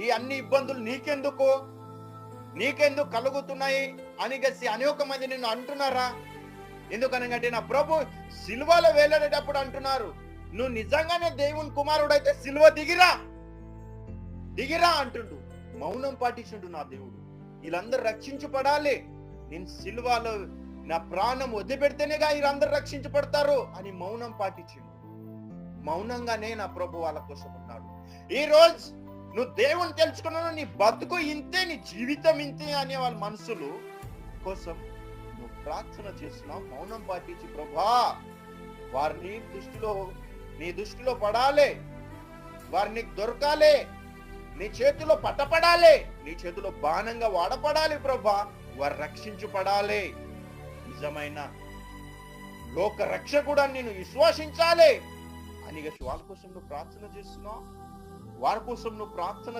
ఈ అన్ని ఇబ్బందులు నీకెందుకు కలుగుతున్నాయి అని అనేక మంది నిన్ను అంటున్నారా? ఎందుకనగా నా ప్రభు సిలువలో వేలాడేటప్పుడు అంటున్నారు, నువ్వు నిజంగానే దేవుని కుమారుడైతే సిలువ దిగిరా అంటుండు. మౌనం పాటించుండు నా దేవుడు. వీళ్ళందరూ రక్షించబడాలి, నేను సిలువలో నా ప్రాణం వదిలిపెడితేనేగా వీళ్ళందరూ రక్షించబడతారు అని మౌనం పాటించిండు. మౌనంగానే నా ప్రభు వాళ్ళ కోసం ఉన్నాడు. ఈ రోజు నువ్వు దేవుని తెలుసుకున్నావు, నీ బతుకు ఇంతే, నీ జీవితం ఇంతే అనే వాళ్ళ మనసులు కోసం నువ్వు ప్రార్థన చేస్తున్నావు. మౌనం పాటించి, ప్రభా వారిని నీ దృష్టిలో పడాలి, వారు నీకు దొరకాలి, నీ చేతిలో పట్టపడాలి, నీ చేతిలో బాణంగా వాడపడాలి ప్రభా. వారు రక్షించబడాలి, నిజమైన లోక రక్షకుడు నేను విశ్వాసించాలి అని వాళ్ళ కోసం నువ్వు ప్రార్థన చేస్తున్నావు. వారి కోసం నువ్వు ప్రార్థన